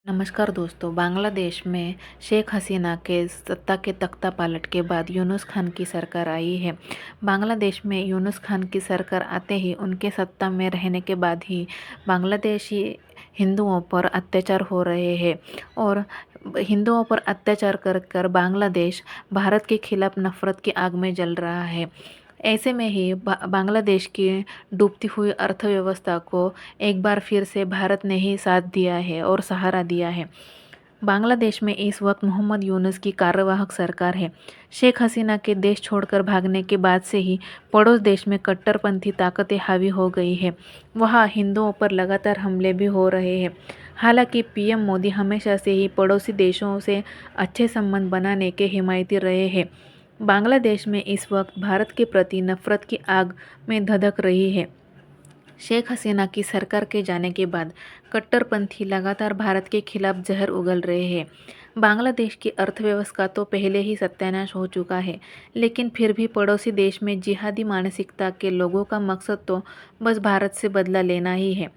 नमस्कार दोस्तों। बांग्लादेश में शेख हसीना के सत्ता के तख्ता पलट के बाद यूनुस खान की सरकार आई है। बांग्लादेश में यूनुस खान की सरकार आते ही उनके सत्ता में रहने के बाद ही बांग्लादेशी हिंदुओं पर अत्याचार हो रहे हैं और हिंदुओं पर अत्याचार कर कर बांग्लादेश भारत के खिलाफ नफरत की आग में जल रहा है। ऐसे में ही बांग्लादेश की डूबती हुई अर्थव्यवस्था को एक बार फिर से भारत ने ही साथ दिया है और सहारा दिया है। बांग्लादेश में इस वक्त मोहम्मद यूनुस की कार्यवाहक सरकार है। शेख हसीना के देश छोड़कर भागने के बाद से ही पड़ोस देश में कट्टरपंथी ताकतें हावी हो गई है। वहाँ हिंदुओं पर लगातार हमले भी हो रहे हैं। हालांकि पीएम मोदी हमेशा से ही पड़ोसी देशों से अच्छे संबंध बनाने के हिमायती रहे हैं। बांग्लादेश में इस वक्त भारत के प्रति नफरत की आग में धधक रही है। शेख हसीना की सरकार के जाने के बाद कट्टरपंथी लगातार भारत के खिलाफ जहर उगल रहे हैं। बांग्लादेश की अर्थव्यवस्था तो पहले ही सत्यानाश हो चुका है, लेकिन फिर भी पड़ोसी देश में जिहादी मानसिकता के लोगों का मकसद तो बस भारत से बदला लेना ही है।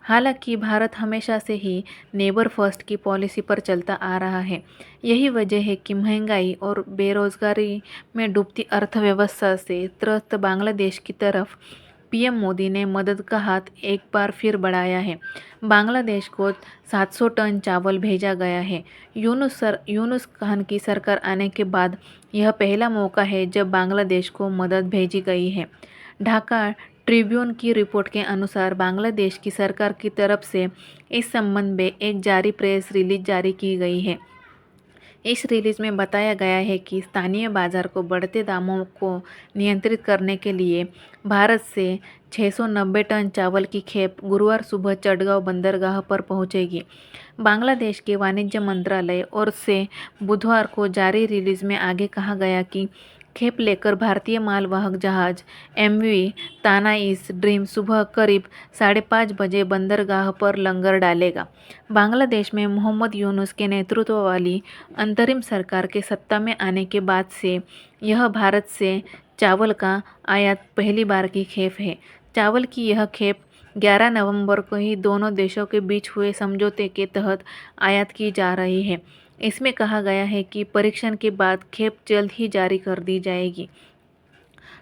हालांकि भारत हमेशा से ही नेबर फर्स्ट की पॉलिसी पर चलता आ रहा है। यही वजह है कि महंगाई और बेरोजगारी में डूबती अर्थव्यवस्था से त्रस्त बांग्लादेश की तरफ पीएम मोदी ने मदद का हाथ एक बार फिर बढ़ाया है। बांग्लादेश को 700 टन चावल भेजा गया है। यूनुस खान की सरकार आने के बाद यह पहला मौका है जब बांग्लादेश को मदद भेजी गई है। ढाका ट्रिब्यून की रिपोर्ट के अनुसार बांग्लादेश की सरकार की तरफ से इस संबंध में एक जारी प्रेस रिलीज जारी की गई है। इस रिलीज में बताया गया है कि स्थानीय बाजार को बढ़ते दामों को नियंत्रित करने के लिए भारत से 690 टन चावल की खेप गुरुवार सुबह चटगांव बंदरगाह पर पहुंचेगी। बांग्लादेश के वाणिज्य मंत्रालय और से बुधवार को जारी रिलीज में आगे कहा गया कि खेप लेकर भारतीय मालवाहक जहाज एमवी तानाइस ड्रीम सुबह करीब 5:30 बजे बंदरगाह पर लंगर डालेगा। बांग्लादेश में मोहम्मद यूनुस के नेतृत्व वाली अंतरिम सरकार के सत्ता में आने के बाद से यह भारत से चावल का आयात पहली बार की खेप है। चावल की यह खेप 11 नवंबर को ही दोनों देशों के बीच हुए समझौते के तहत आयात की जा रही है। इसमें कहा गया है कि परीक्षण के बाद खेप जल्द ही जारी कर दी जाएगी।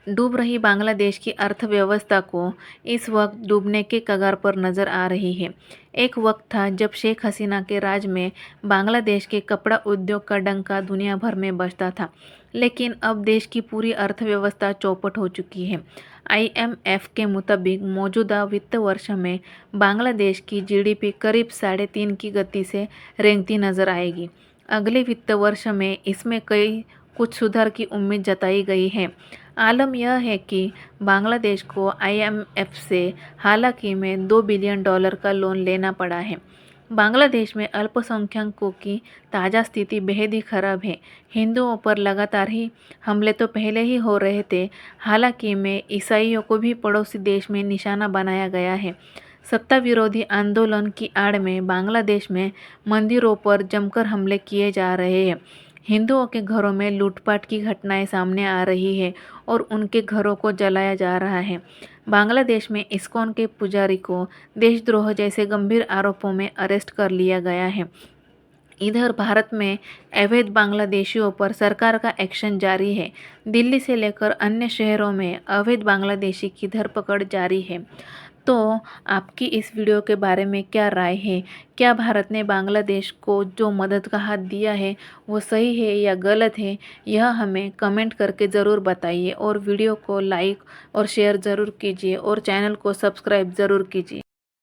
डूब रही बांग्लादेश की अर्थव्यवस्था को इस वक्त डूबने के कगार पर नजर आ रही है। एक वक्त था जब शेख हसीना के राज में बांग्लादेश के कपड़ा उद्योग का डंका दुनिया भर में बजता था, लेकिन अब देश की पूरी अर्थव्यवस्था चौपट हो चुकी है। IMF के मुताबिक मौजूदा वित्त वर्ष में बांग्लादेश की जीडीपी करीब 3.5 की गति से रेंगती नजर आएगी। अगले वित्त वर्ष में इसमें कुछ सुधार की उम्मीद जताई गई है। आलम यह है कि बांग्लादेश को IMF से हाल ही में $2 बिलियन का लोन लेना पड़ा है। बांग्लादेश में अल्पसंख्यकों की ताज़ा स्थिति बेहद ही खराब है। हिंदुओं पर लगातार ही हमले तो पहले ही हो रहे थे, हालांकि में ईसाइयों को भी पड़ोसी देश में निशाना बनाया गया है। सत्ता विरोधी आंदोलन की आड़ में बांग्लादेश में मंदिरों पर जमकर हमले किए जा रहे हैं। हिंदुओं के घरों में लूटपाट की घटनाएं सामने आ रही है और उनके घरों को जलाया जा रहा है। बांग्लादेश में इस्कॉन के पुजारी को देशद्रोह जैसे गंभीर आरोपों में अरेस्ट कर लिया गया है। इधर भारत में अवैध बांग्लादेशियों पर सरकार का एक्शन जारी है। दिल्ली से लेकर अन्य शहरों में अवैध बांग्लादेशी की धरपकड़ जारी है। तो आपकी इस वीडियो के बारे में क्या राय है? क्या भारत ने बांग्लादेश को जो मदद का हाथ दिया है वो सही है या गलत है? यह हमें कमेंट करके ज़रूर बताइए और वीडियो को लाइक और शेयर ज़रूर कीजिए और चैनल को सब्सक्राइब ज़रूर कीजिए।